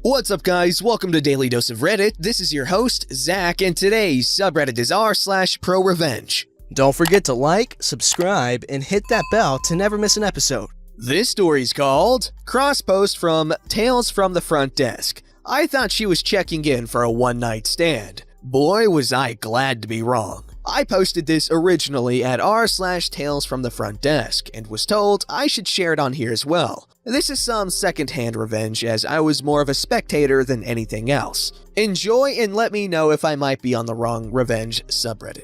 What's up, guys? Welcome to Daily Dose of Reddit. This is your host, Zach, and today's subreddit is r/ProRevenge. Don't forget to like, subscribe, and hit that bell to never miss an episode. This story's called Cross Post from Tales from the Front Desk. I thought she was checking in for a one-night stand. Boy, was I glad to be wrong. I posted this originally at r/Tales from the Front Desk and was told I should share it on here as well. This is some secondhand revenge, as I was more of a spectator than anything else. Enjoy and let me know if I might be on the wrong revenge subreddit.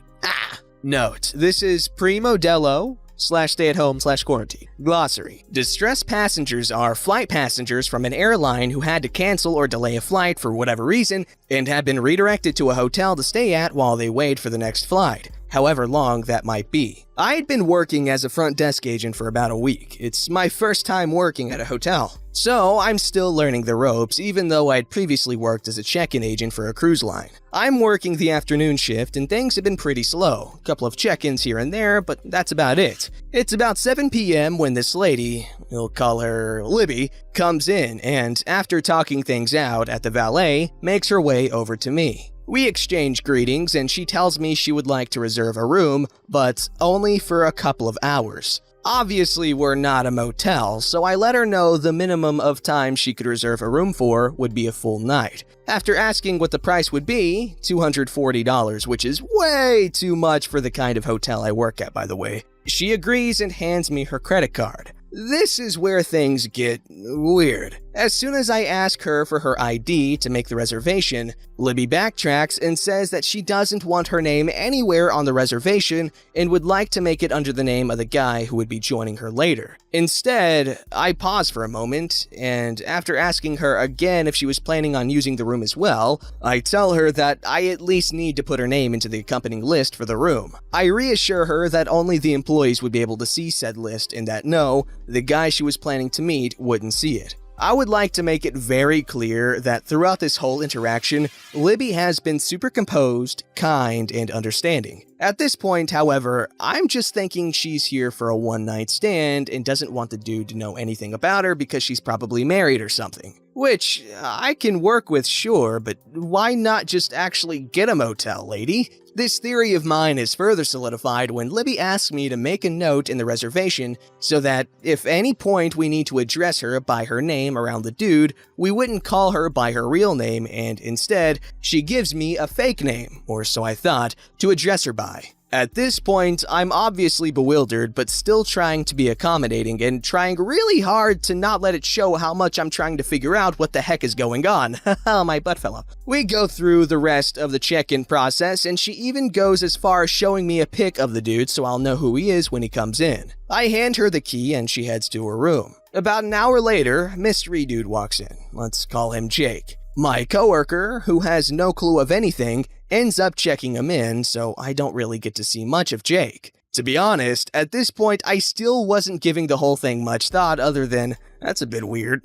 Note, this is primo.dello/stay-at-home/quarantine. Glossary. Distressed passengers are flight passengers from an airline who had to cancel or delay a flight for whatever reason and have been redirected to a hotel to stay at while they wait for the next flight, however long that might be. I had been working as a front desk agent for about a week. It's my first time working at a hotel, so I'm still learning the ropes even though I'd previously worked as a check-in agent for a cruise line. I'm working the afternoon shift and things have been pretty slow. A couple of check-ins here and there, but that's about it. It's about 7 p.m. when this lady, we'll call her Libby, comes in and, after talking things out at the valet, makes her way over to me. We exchange greetings and she tells me she would like to reserve a room, but only for a couple of hours. Obviously, we're not a motel, so I let her know the minimum of time she could reserve a room for would be a full night. After asking what the price would be, $240, which is way too much for the kind of hotel I work at, by the way, she agrees and hands me her credit card. This is where things get weird. As soon as I ask her for her ID to make the reservation, Libby backtracks and says that she doesn't want her name anywhere on the reservation and would like to make it under the name of the guy who would be joining her later. Instead, I pause for a moment, and after asking her again if she was planning on using the room as well, I tell her that I at least need to put her name into the accompanying list for the room. I reassure her that only the employees would be able to see said list and that no, the guy she was planning to meet wouldn't see it. I would like to make it very clear that throughout this whole interaction, Libby has been super composed, kind, and understanding. At this point, however, I'm just thinking she's here for a one-night stand and doesn't want the dude to know anything about her because she's probably married or something. Which, I can work with, sure, but why not just actually get a motel, lady? This theory of mine is further solidified when Libby asks me to make a note in the reservation so that if any point we need to address her by her name around the dude, we wouldn't call her by her real name, and instead, she gives me a fake name, or so I thought, to address her by. At this point, I'm obviously bewildered, but still trying to be accommodating and trying really hard to not let it show how much I'm trying to figure out what the heck is going on. Haha, my butt fell off. We go through the rest of the check-in process, and she even goes as far as showing me a pic of the dude so I'll know who he is when he comes in. I hand her the key and she heads to her room. About an hour later, mystery dude walks in. Let's call him Jake. My coworker, who has no clue of anything, ends up checking him in, so I don't really get to see much of Jake. To be honest, at this point, I still wasn't giving the whole thing much thought other than, that's a bit weird.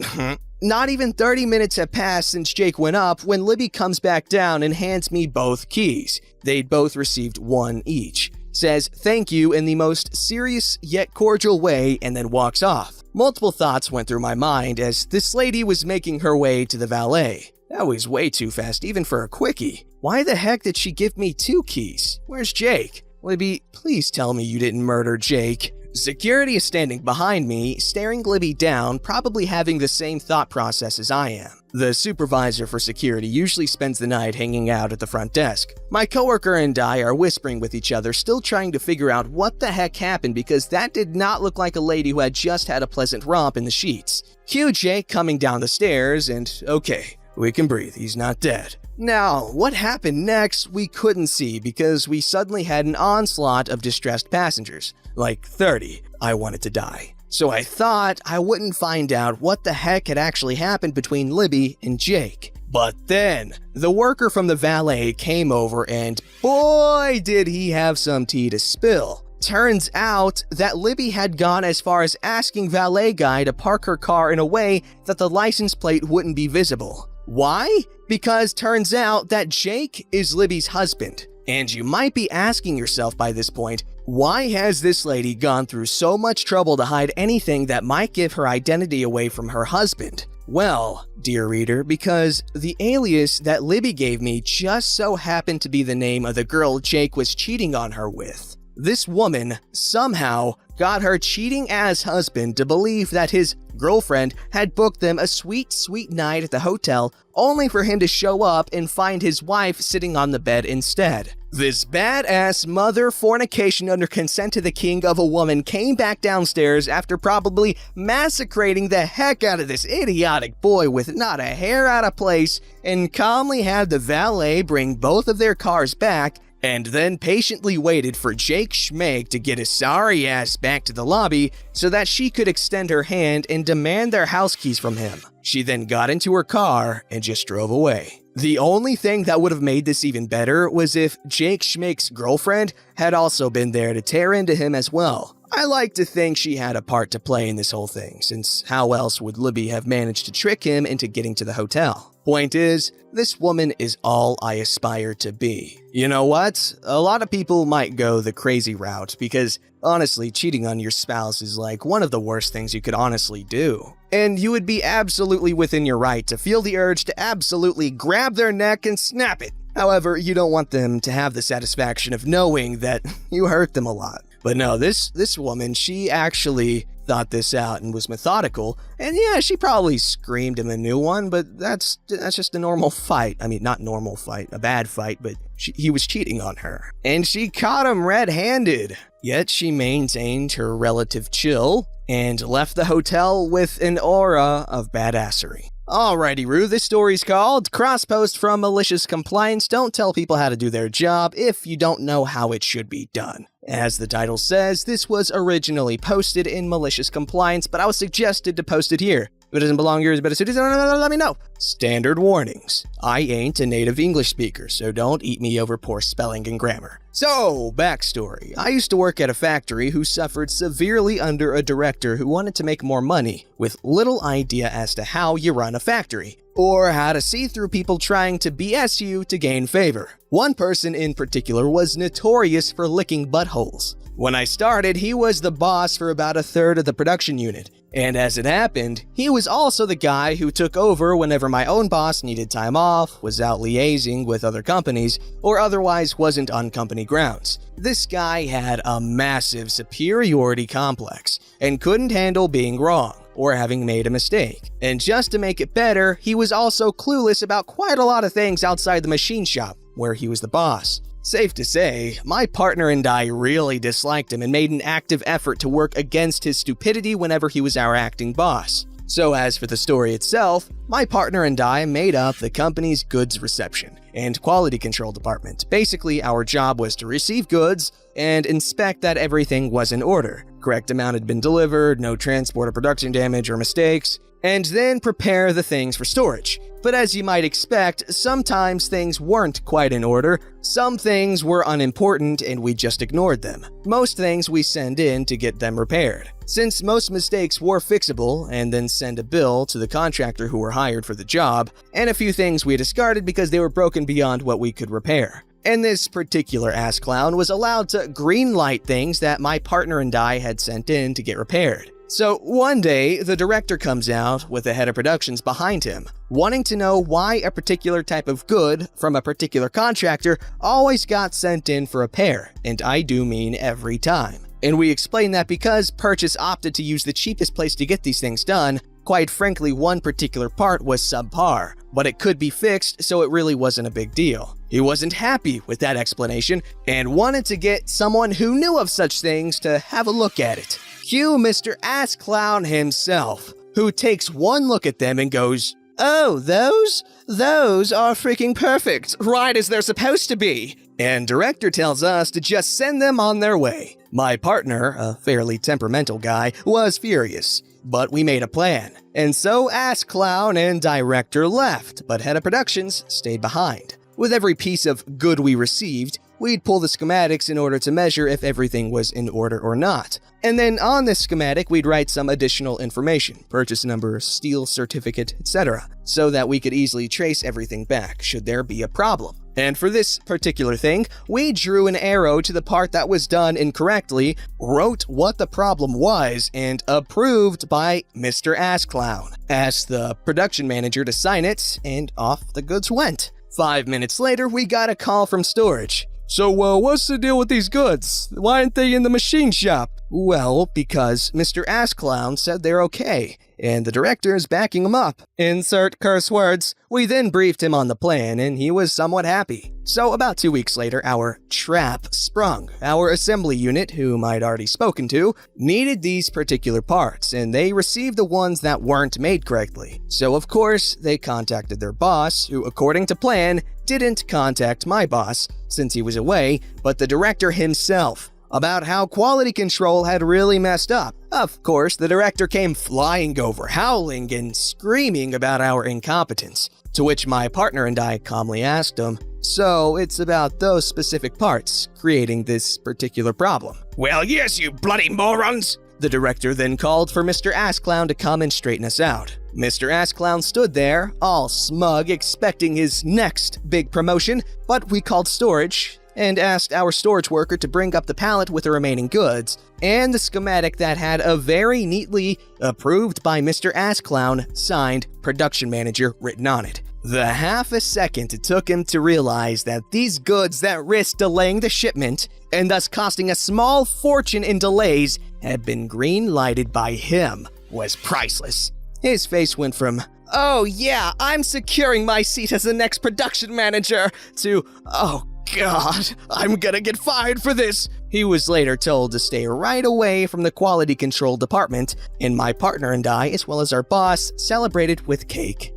Not even 30 minutes have passed since Jake went up when Libby comes back down and hands me both keys. They'd both received one each. Says thank you in the most serious yet cordial way and then walks off. Multiple thoughts went through my mind as this lady was making her way to the valet. That was way too fast even for a quickie. Why the heck did she give me 2 keys? Where's Jake? Libby, please tell me you didn't murder Jake. Security is standing behind me, staring Libby down, probably having the same thought process as I am. The supervisor for security usually spends the night hanging out at the front desk. My coworker and I are whispering with each other, still trying to figure out what the heck happened because that did not look like a lady who had just had a pleasant romp in the sheets. Cue Jake coming down the stairs and, okay, we can breathe, he's not dead. Now, what happened next, we couldn't see because we suddenly had an onslaught of distressed passengers. Like 30, I wanted to die. So I thought I wouldn't find out what the heck had actually happened between Libby and Jake. But then, the worker from the valet came over and boy did he have some tea to spill. Turns out that Libby had gone as far as asking valet guy to park her car in a way that the license plate wouldn't be visible. Why? Because turns out that Jake is Libby's husband. And you might be asking yourself by this point, why has this lady gone through so much trouble to hide anything that might give her identity away from her husband? Well, dear reader, because the alias that Libby gave me just so happened to be the name of the girl Jake was cheating on her with. This woman somehow got her cheating-ass husband to believe that his girlfriend had booked them a sweet, sweet night at the hotel, only for him to show up and find his wife sitting on the bed instead. This badass mother fornication under consent to the king of a woman came back downstairs after probably massacring the heck out of this idiotic boy with not a hair out of place, and calmly had the valet bring both of their cars back, and then patiently waited for Jake Schmeg to get his sorry ass back to the lobby so that she could extend her hand and demand their house keys from him. She then got into her car and just drove away. The only thing that would have made this even better was if Jake Schmeg's girlfriend had also been there to tear into him as well. I like to think she had a part to play in this whole thing, since how else would Libby have managed to trick him into getting to the hotel? Point is, this woman is all I aspire to be. You know what? A lot of people might go the crazy route because, honestly, cheating on your spouse is like one of the worst things you could honestly do. And you would be absolutely within your right to feel the urge to absolutely grab their neck and snap it. However, you don't want them to have the satisfaction of knowing that you hurt them a lot. But no, this woman, she actually thought this out and was methodical. And yeah, she probably screamed him a new one, but that's just a normal fight. I mean, not normal fight, a bad fight, but he was cheating on her. And she caught him red-handed. Yet she maintained her relative chill and left the hotel with an aura of badassery. Alrighty, Rue, this story's called Cross-Post from Malicious Compliance. Don't tell people how to do their job if you don't know how it should be done. As the title says, this was originally posted in Malicious Compliance, but I was suggested to post it here. If it doesn't belong here, it's better suited, let me know. Standard warnings. I ain't a native English speaker, so don't eat me over poor spelling and grammar. So, backstory. I used to work at a factory who suffered severely under a director who wanted to make more money, with little idea as to how you run a factory, or how to see through people trying to BS you to gain favor. One person in particular was notorious for licking buttholes. When I started, he was the boss for about a third of the production unit. And as it happened, he was also the guy who took over whenever my own boss needed time off, was out liaising with other companies, or otherwise wasn't on company grounds. This guy had a massive superiority complex and couldn't handle being wrong or having made a mistake. And just to make it better, he was also clueless about quite a lot of things outside the machine shop, where he was the boss. Safe to say, my partner and I really disliked him and made an active effort to work against his stupidity whenever he was our acting boss. So as for the story itself, my partner and I made up the company's goods reception and quality control department. Basically, our job was to receive goods and inspect that everything was in order. Correct amount had been delivered, no transport or production damage or mistakes, and then prepare the things for storage. But as you might expect, sometimes things weren't quite in order, some things were unimportant and we just ignored them. Most things we send in to get them repaired. Since most mistakes were fixable, and then send a bill to the contractor who were hired for the job, and a few things we discarded because they were broken beyond what we could repair. And this particular ass clown was allowed to greenlight things that my partner and I had sent in to get repaired. So one day, the director comes out with the head of productions behind him, wanting to know why a particular type of good from a particular contractor always got sent in for repair, and I do mean every time. And we explain that because Purchase opted to use the cheapest place to get these things done, quite frankly, one particular part was subpar, but it could be fixed, so it really wasn't a big deal. He wasn't happy with that explanation and wanted to get someone who knew of such things to have a look at it. Cue Mr. Ass Clown himself, who takes one look at them and goes, "Oh, those? Those are freaking perfect, right as they're supposed to be." And director tells us to just send them on their way. My partner, a fairly temperamental guy, was furious, but we made a plan. And so Ass Clown and director left, but head of productions stayed behind. With every piece of good we received, we'd pull the schematics in order to measure if everything was in order or not. And then on this schematic, we'd write some additional information, purchase number, steel certificate, etc., so that we could easily trace everything back should there be a problem. And for this particular thing, we drew an arrow to the part that was done incorrectly, wrote what the problem was, and approved by Mr. Ass Clown. Asked the production manager to sign it, and off the goods went. 5 minutes later, we got a call from storage. So, what's the deal with these goods? Why aren't they in the machine shop? Well, because Mr. Ass Clown said they're okay, and the director is backing him up. Insert curse words. We then briefed him on the plan, and he was somewhat happy. So about 2 weeks later, our trap sprung. Our assembly unit, whom I'd already spoken to, needed these particular parts, and they received the ones that weren't made correctly. So of course, they contacted their boss, who according to plan, didn't contact my boss, since he was away, but the director himself, about how quality control had really messed up. Of course, the director came flying over, howling and screaming about our incompetence, to which my partner and I calmly asked him, so it's about those specific parts creating this particular problem. Well, yes, you bloody morons! The director then called for Mr. Ass Clown to come and straighten us out. Mr. Ass Clown stood there, all smug, expecting his next big promotion, but we called storage and asked our storage worker to bring up the pallet with the remaining goods, and the schematic that had a very neatly approved by Mr. Ass Clown, signed production manager written on it. The half a second it took him to realize that these goods that risked delaying the shipment, and thus costing a small fortune in delays, had been green-lighted by him was priceless. His face went from, "Oh yeah, I'm securing my seat as the next production manager," to, "Oh God, I'm gonna get fired for this." He was later told to stay right away from the quality control department, and my partner and I, as well as our boss, celebrated with cake.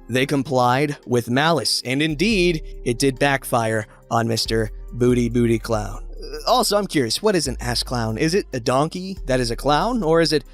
They complied with malice, and indeed, it did backfire on Mr. Booty Clown. Also, I'm curious, what is an ass clown? Is it a donkey that is a clown, or is it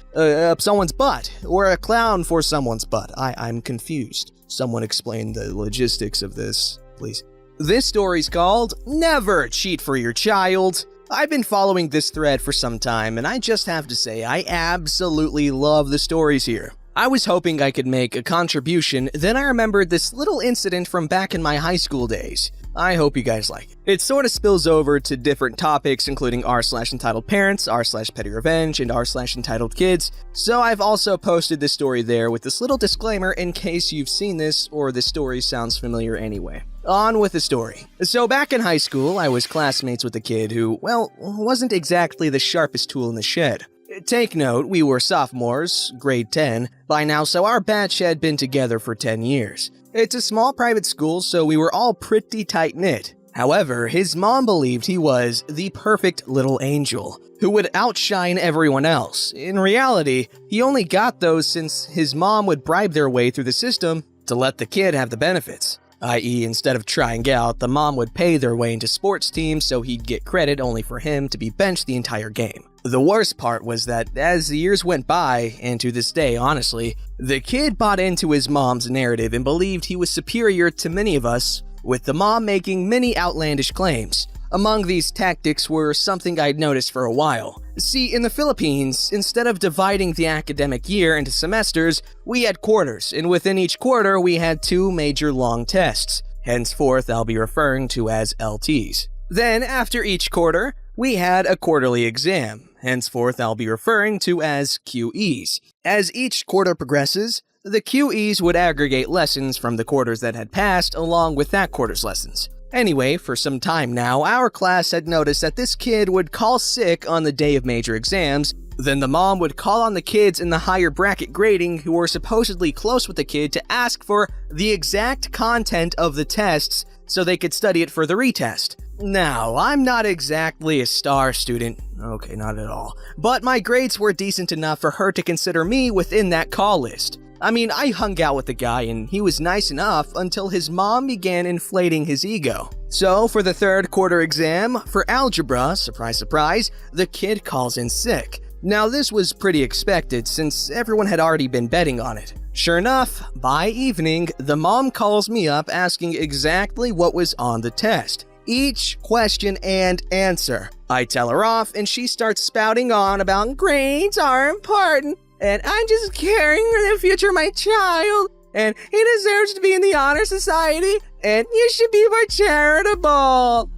someone's butt, or a clown for someone's butt? I'm confused. Someone explain the logistics of this, please. This story's called Never Cheat for Your Child. I've been following this thread for some time, and I just have to say I absolutely love the stories here. I was hoping I could make a contribution, then I remembered this little incident from back in my high school days. I hope you guys like it. It sort of spills over to different topics, including r/entitled parents, r/petty revenge, and r/entitled kids, so I've also posted this story there with this little disclaimer in case you've seen this or this story sounds familiar anyway. On with the story. So back in high school, I was classmates with a kid who, well, wasn't exactly the sharpest tool in the shed. Take note, we were sophomores, grade 10, by now, so our batch had been together for 10 years. It's a small private school, so we were all pretty tight-knit. However, his mom believed he was the perfect little angel, who would outshine everyone else. In reality, he only got those since his mom would bribe their way through the system to let the kid have the benefits. I.e., instead of trying out, the mom would pay their way into sports teams so he'd get credit only for him to be benched the entire game. The worst part was that as the years went by, and to this day, honestly, the kid bought into his mom's narrative and believed he was superior to many of us, with the mom making many outlandish claims. Among these tactics were something I'd noticed for a while. See, in the Philippines, instead of dividing the academic year into semesters, we had quarters, and within each quarter we had 2 major long tests. Henceforth, I'll be referring to as LTs. Then, after each quarter, we had a quarterly exam. Henceforth, I'll be referring to as QEs. As each quarter progresses, the QEs would aggregate lessons from the quarters that had passed along with that quarter's lessons. Anyway, for some time now, our class had noticed that this kid would call sick on the day of major exams. Then the mom would call on the kids in the higher bracket grading who were supposedly close with the kid to ask for the exact content of the tests so they could study it for the retest. Now, I'm not exactly a star student, okay, not at all, but my grades were decent enough for her to consider me within that call list. I mean, I hung out with the guy and he was nice enough until his mom began inflating his ego. So, for the 3rd quarter exam, for algebra, surprise surprise, the kid calls in sick. Now, this was pretty expected since everyone had already been betting on it. Sure enough, by evening, the mom calls me up asking exactly what was on the test. each question and answer. I tell her off, and she starts spouting on about grades are important, and I'm just caring for the future of my child, and he deserves to be in the honor society, and you should be more charitable.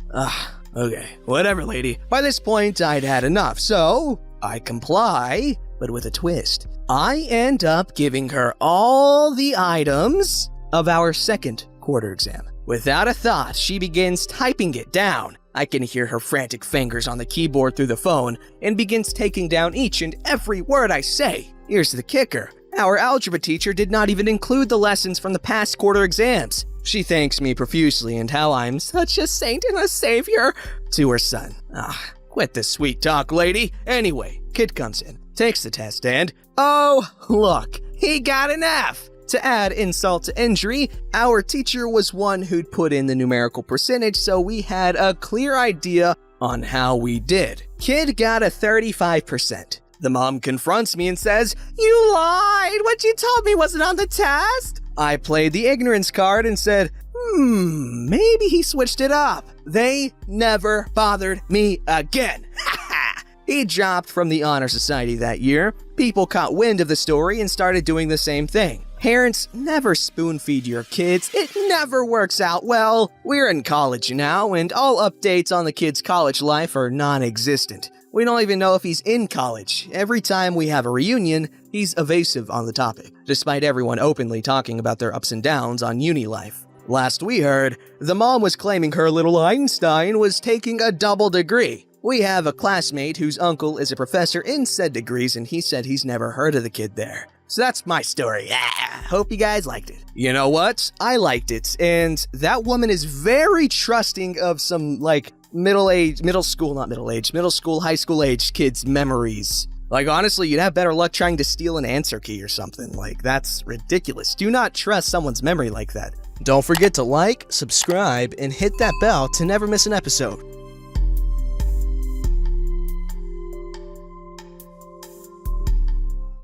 Okay, whatever, lady. By this point, I'd had enough, so I comply, but with a twist. I end up giving her all the items of our second quarter exam. Without a thought, she begins typing it down. I can hear her frantic fingers on the keyboard through the phone and begins taking down each and every word I say. Here's the kicker. Our algebra teacher did not even include the lessons from the past quarter exams. She thanks me profusely and how I'm such a saint and a savior to her son. Quit this sweet talk, lady. Anyway, kid comes in, takes the test, and oh, look, he got an F. To add insult to injury, our teacher was one who'd put in the numerical percentage, so we had a clear idea on how we did. Kid got a 35%. The mom confronts me and says, "You lied! What you told me wasn't on the test!" I played the ignorance card and said, maybe he switched it up. They never bothered me again. He dropped from the Honor Society that year. People caught wind of the story and started doing the same thing. Parents, never spoon-feed your kids. It never works out well. We're in college now, and all updates on the kid's college life are non-existent. We don't even know if he's in college. Every time we have a reunion, he's evasive on the topic, despite everyone openly talking about their ups and downs on uni life. Last we heard, the mom was claiming her little Einstein was taking a double degree. We have a classmate whose uncle is a professor in said degrees, and he said he's never heard of the kid there. So that's my story. Hope you guys liked it. You know what? I liked it, and that woman is very trusting of some, middle school, high school age kids' memories. Honestly, you'd have better luck trying to steal an answer key or something. That's ridiculous. Do not trust someone's memory like that. Don't forget to like, subscribe, and hit that bell to never miss an episode.